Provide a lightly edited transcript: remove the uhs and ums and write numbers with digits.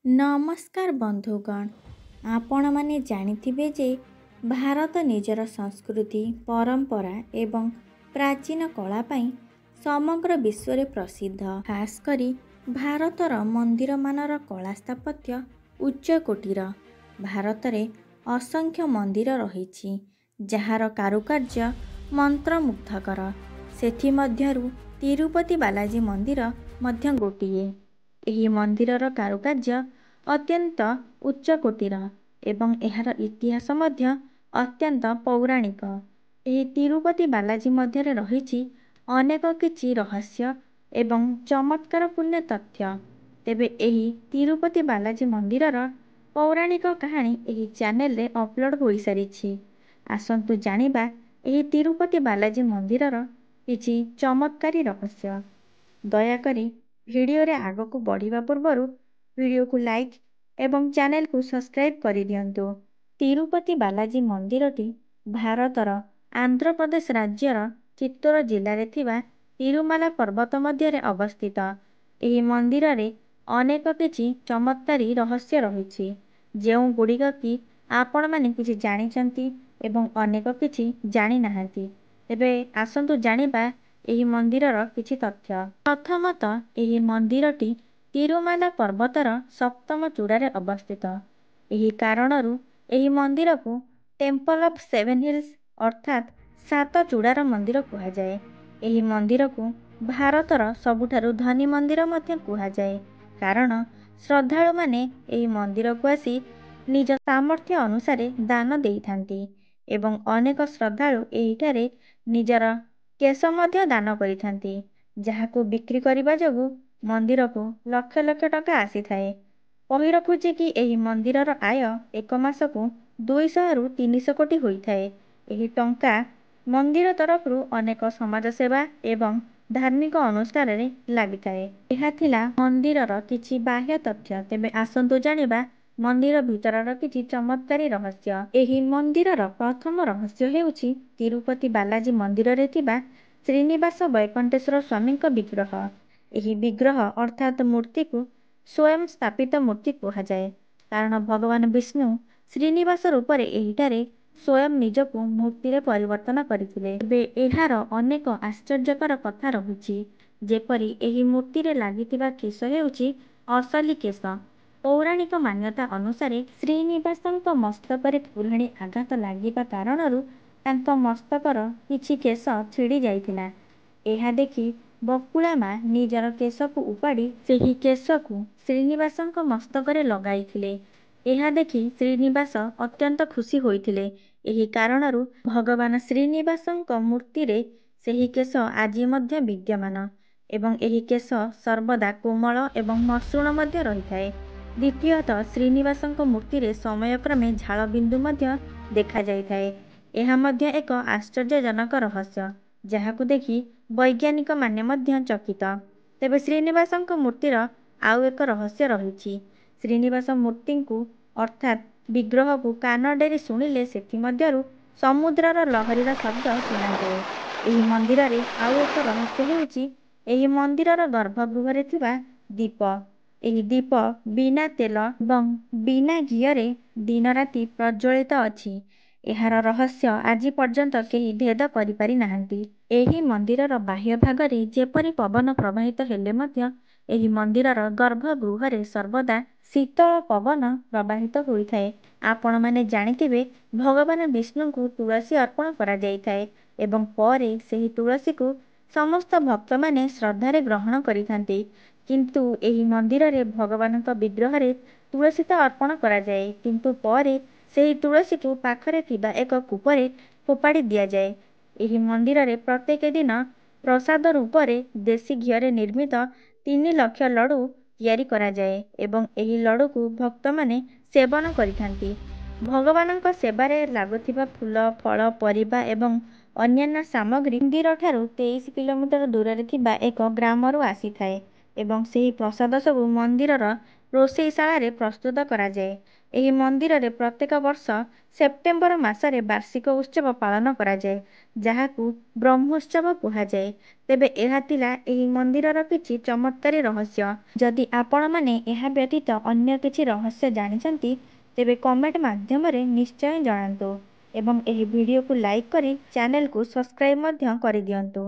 ନମସ୍କାର ବନ୍ଧୁଗଣ, ଆପଣମାନେ ଜାଣିଥିବେ ଯେ ଭାରତ ନିଜର ସଂସ୍କୃତି, ପରମ୍ପରା ଏବଂ ପ୍ରାଚୀନ କଳା ପାଇଁ ସମଗ୍ର ବିଶ୍ୱରେ ପ୍ରସିଦ୍ଧ। ଖାସ୍ କରି ଭାରତର ମନ୍ଦିରମାନର କଳା ସ୍ଥାପତ୍ୟ ଉଚ୍ଚ କୋଟିର। ଭାରତରେ ଅସଂଖ୍ୟ ମନ୍ଦିର ରହିଛି ଯାହାର କାରୁକାର୍ଯ୍ୟ ମନ୍ତ୍ରମୁଗ୍ଧକର। ସେଥିମଧ୍ୟରୁ ତିରୁପତି ବାଲାଜୀ ମନ୍ଦିର ମଧ୍ୟ ଗୋଟିଏ। ଏହି ମନ୍ଦିରର କାରୁକାର୍ଯ୍ୟ ଅତ୍ୟନ୍ତ ଉଚ୍ଚକୋଟୀର ଏବଂ ଏହାର ଇତିହାସ ମଧ୍ୟ ଅତ୍ୟନ୍ତ ପୌରାଣିକ। ଏହି ତିରୁପତି ବାଲାଜୀ ମଧ୍ୟରେ ରହିଛି ଅନେକ କିଛି ରହସ୍ୟ ଏବଂ ଚମତ୍କାରପୂର୍ଣ୍ଣ ତଥ୍ୟ। ତେବେ ଏହି ତିରୁପତି ବାଲାଜୀ ମନ୍ଦିରର ପୌରାଣିକ କାହାଣୀ ଏହି ଚ୍ୟାନେଲରେ ଅପଲୋଡ଼ ହୋଇସାରିଛି। ଆସନ୍ତୁ ଜାଣିବା ଏହି ତିରୁପତି ବାଲାଜୀ ମନ୍ଦିରର କିଛି ଚମତ୍କାରୀ ରହସ୍ୟ। ଦୟାକରି ଭିଡ଼ିଓରେ ଆଗକୁ ବଢ଼ିବା ପୂର୍ବରୁ ଭିଡ଼ିଓକୁ ଲାଇକ୍ ଏବଂ ଚ୍ୟାନେଲକୁ ସବସ୍କ୍ରାଇବ୍ କରିଦିଅନ୍ତୁ। ତିରୁପତି ବାଲାଜୀ ମନ୍ଦିରଟି ଭାରତର ଆନ୍ଧ୍ରପ୍ରଦେଶ ରାଜ୍ୟର ଚିତ୍ତୋର ଜିଲ୍ଲାରେ ଥିବା ତିରୁମାଲା ପର୍ବତ ମଧ୍ୟରେ ଅବସ୍ଥିତ। ଏହି ମନ୍ଦିରରେ ଅନେକ କିଛି ଚମତ୍କାରୀ ରହସ୍ୟ ରହିଛି, ଯେଉଁଗୁଡ଼ିକ କି ଆପଣମାନେ କିଛି ଜାଣିଛନ୍ତି ଏବଂ ଅନେକ କିଛି ଜାଣିନାହାନ୍ତି। ତେବେ ଆସନ୍ତୁ ଜାଣିବା ଏହି ମନ୍ଦିରର କିଛି ତଥ୍ୟ। ପ୍ରଥମତଃ, ଏହି ମନ୍ଦିରଟି ତିରୁମାଲା ପର୍ବତର ସପ୍ତମ ଚୂଡ଼ାରେ ଅବସ୍ଥିତ। ଏହି କାରଣରୁ ଏହି ମନ୍ଦିରକୁ ଟେମ୍ପଲ ଅଫ୍ ସେଭେନ୍ ହିଲ୍ସ ଅର୍ଥାତ୍ ସାତ ଚୂଡ଼ାର ମନ୍ଦିର କୁହାଯାଏ। ଏହି ମନ୍ଦିରକୁ ଭାରତର ସବୁଠାରୁ ଧନୀ ମନ୍ଦିର ମଧ୍ୟ କୁହାଯାଏ, କାରଣ ଶ୍ରଦ୍ଧାଳୁମାନେ ଏହି ମନ୍ଦିରକୁ ଆସି ନିଜ ସାମର୍ଥ୍ୟ ଅନୁସାରେ ଦାନ ଦେଇଥାନ୍ତି ଏବଂ ଅନେକ ଶ୍ରଦ୍ଧାଳୁ ଏହିଠାରେ ନିଜର କେଶ ମଧ୍ୟ ଦାନ କରିଥାନ୍ତି, ଯାହାକୁ ବିକ୍ରି କରିବା ଯୋଗୁଁ ମନ୍ଦିରକୁ ଲକ୍ଷ ଲକ୍ଷ ଟଙ୍କା ଆସିଥାଏ। କହି ରଖୁଛି କି ଏହି ମନ୍ଦିରର ଆୟ ଏକ ମାସକୁ 200ରୁ 300 କୋଟି ହୋଇଥାଏ। ଏହି ଟଙ୍କା ମନ୍ଦିର ତରଫରୁ ଅନେକ ସମାଜସେବା ଏବଂ ଧାର୍ମିକ ଅନୁଷ୍ଠାନରେ ଲାଗିଥାଏ। ଏହା ଥିଲା ମନ୍ଦିରର କିଛି ବାହ୍ୟ ତଥ୍ୟ। ତେବେ ଆସନ୍ତୁ ଜାଣିବା ମନ୍ଦିର ଭିତରର କିଛି ଚମତ୍କାରୀ ରହସ୍ୟ। ଏହି ମନ୍ଦିରର ପ୍ରଥମ ରହସ୍ୟ ହେଉଛି ତିରୁପତି ବାଲାଜୀ ମନ୍ଦିରରେ ଥିବା ଶ୍ରୀନିବାସ ବୈକୁଣ୍ଠେଶ୍ୱର ସ୍ୱାମୀଙ୍କ ବିଗ୍ରହ। ଏହି ବିଗ୍ରହ ଅର୍ଥାତ୍ ମୂର୍ତ୍ତିକୁ ସ୍ୱୟଂ ସ୍ଥାପିତ ମୂର୍ତ୍ତି କୁହାଯାଏ, କାରଣ ଭଗବାନ ବିଷ୍ଣୁ ଶ୍ରୀନିବାସ ରୂପରେ ଏହିଠାରେ ସ୍ୱୟଂ ନିଜକୁ ମୂର୍ତ୍ତିରେ ପରିବର୍ତ୍ତନ କରିଥିଲେ। ତେବେ ଏହାର ଅନେକ ଆଶ୍ଚର୍ଯ୍ୟକର କଥା ରହିଛି, ଯେପରି ଏହି ମୂର୍ତ୍ତିରେ ଲାଗିଥିବା କେଶ ହେଉଛି ଅସଲି କେଶ। ପୌରାଣିକ ମାନ୍ୟତା ଅନୁସାରେ ଶ୍ରୀନିବାସଙ୍କ ମସ୍ତକରେ କୁଲ୍ହାଡ଼ି ଆଘାତ ଲାଗିବା କାରଣରୁ ତାଙ୍କ ମସ୍ତକର କିଛି କେଶ ଛିଡ଼ି ଯାଇଥିଲା। ଏହା ଦେଖି ବକୁଳା ମା ନିଜର କେଶକୁ ଉପାଡ଼ି ସେହି କେଶକୁ ଶ୍ରୀନିବାସଙ୍କ ମସ୍ତକରେ ଲଗାଇଥିଲେ। ଏହା ଦେଖି ଶ୍ରୀନିବାସ ଅତ୍ୟନ୍ତ ଖୁସି ହୋଇଥିଲେ। ଏହି କାରଣରୁ ଭଗବାନ ଶ୍ରୀନିବାସଙ୍କ ମୂର୍ତ୍ତିରେ ସେହି କେଶ ଆଜି ମଧ୍ୟ ବିଦ୍ୟମାନ ଏବଂ ଏହି କେଶ ସର୍ବଦା କୋମଳ ଏବଂ ମସୃଣ ମଧ୍ୟ ରହିଥାଏ। ଦ୍ୱିତୀୟତଃ, ଶ୍ରୀନିବାସଙ୍କ ମୂର୍ତ୍ତିରେ ସମୟକ୍ରମେ ଝାଳ ବିନ୍ଦୁ ମଧ୍ୟ ଦେଖାଯାଇଥାଏ। ଏହା ମଧ୍ୟ ଏକ ଆଶ୍ଚର୍ଯ୍ୟଜନକ ରହସ୍ୟ, ଯାହାକୁ ଦେଖି ବୈଜ୍ଞାନିକମାନେ ମଧ୍ୟ ଚକିତ। ତେବେ ଶ୍ରୀନିବାସଙ୍କ ମୂର୍ତ୍ତିର ଆଉ ଏକ ରହସ୍ୟ ରହିଛି। ଶ୍ରୀନିବାସ ମୂର୍ତ୍ତିଙ୍କୁ ଅର୍ଥାତ୍ ବିଗ୍ରହକୁ କାନ ଡେରି ଶୁଣିଲେ ସେଥିମଧ୍ୟରୁ ସମୁଦ୍ରର ଲହରୀର ଶବ୍ଦ ଶୁଣାଯାଏ। ଏହି ମନ୍ଦିରରେ ଆଉ ଏକ ରହସ୍ୟ ହେଉଛି ଏହି ମନ୍ଦିରର ଗର୍ଭଗୃହରେ ଥିବା ଦୀପ। ଏହି ଦୀପ ବିନା ତେଲ ଏବଂ ବିନା ଘିଅରେ ଦିନରାତି ପ୍ରଜ୍ୱଳିତ ଅଛି। ଏହାର ରହସ୍ୟ ଆଜି ପର୍ଯ୍ୟନ୍ତ କେହି ଭେଦ କରିପାରି ନାହାନ୍ତି। ଏହି ମନ୍ଦିରର ବାହ୍ୟ ଭାଗରେ ଯେପରି ପବନ ପ୍ରବାହିତ ହେଲେ ମଧ୍ୟ ଏହି ମନ୍ଦିରର ଗର୍ଭଗୃହରେ ସର୍ବଦା ଶୀତଳ ପବନ ପ୍ରବାହିତ ହୋଇଥାଏ। ଆପଣମାନେ ଜାଣିଥିବେ, ଭଗବାନ ବିଷ୍ଣୁଙ୍କୁ ତୁଳସୀ ଅର୍ପଣ କରାଯାଇଥାଏ ଏବଂ ପରେ ସେହି ତୁଳସୀକୁ ସମସ୍ତ ଭକ୍ତମାନେ ଶ୍ରଦ୍ଧାରେ ଗ୍ରହଣ କରିଥାନ୍ତି। କିନ୍ତୁ ଏହି ମନ୍ଦିରରେ ଭଗବାନଙ୍କ ବିଗ୍ରହରେ ତୁଳସୀ ତ ଅର୍ପଣ କରାଯାଏ, କିନ୍ତୁ ପରେ ସେହି ତୁଳସୀକୁ ପାଖରେ ଥିବା ଏକ କୂପରେ ଫୋପାଡ଼ି ଦିଆଯାଏ। ଏହି ମନ୍ଦିରରେ ପ୍ରତ୍ୟେକ ଦିନ ପ୍ରସାଦ ରୂପରେ ଦେଶୀ ଘିଅରେ ନିର୍ମିତ 3 ଲକ୍ଷ ଲଡ଼ୁ ତିଆରି କରାଯାଏ ଏବଂ ଏହି ଲଡ଼ୁକୁ ଭକ୍ତମାନେ ସେବନ କରିଥାନ୍ତି। ଭଗବାନଙ୍କ ସେବାରେ ଲାଗୁଥିବା ଫୁଲ, ଫଳ, ପରିବା ଏବଂ ଅନ୍ୟାନ୍ୟ ସାମଗ୍ରୀ ମନ୍ଦିରଠାରୁ 23 କିଲୋମିଟର ଦୂରରେ ଥିବା ଏକ ଗ୍ରାମରୁ ଆସିଥାଏ ଏବଂ ସେହି ପ୍ରସାଦ ସବୁ ମନ୍ଦିରର ରୋଷେଇଶାଳାରେ ପ୍ରସ୍ତୁତ କରାଯାଏ। ଏହି ମନ୍ଦିରରେ ପ୍ରତ୍ୟେକ ବର୍ଷ ସେପ୍ଟେମ୍ବର ମାସରେ ବାର୍ଷିକ ଉତ୍ସବ ପାଳନ କରାଯାଏ, ଯାହାକୁ ବ୍ରହ୍ମୋତ୍ସବ କୁହାଯାଏ। ତେବେ ଏହା ଥିଲା ଏହି ମନ୍ଦିରର କିଛି ଚମତ୍କାରୀ ରହସ୍ୟ। ଯଦି ଆପଣମାନେ ଏହା ବ୍ୟତୀତ ଅନ୍ୟ କିଛି ରହସ୍ୟ ଜାଣିଛନ୍ତି, ତେବେ କମେଣ୍ଟ ମାଧ୍ୟମରେ ନିଶ୍ଚୟ ଜଣାନ୍ତୁ ଏବଂ ଏହି ଭିଡ଼ିଓକୁ ଲାଇକ୍ କରି ଚ୍ୟାନେଲକୁ ସବସ୍କ୍ରାଇବ୍ ମଧ୍ୟ କରିଦିଅନ୍ତୁ।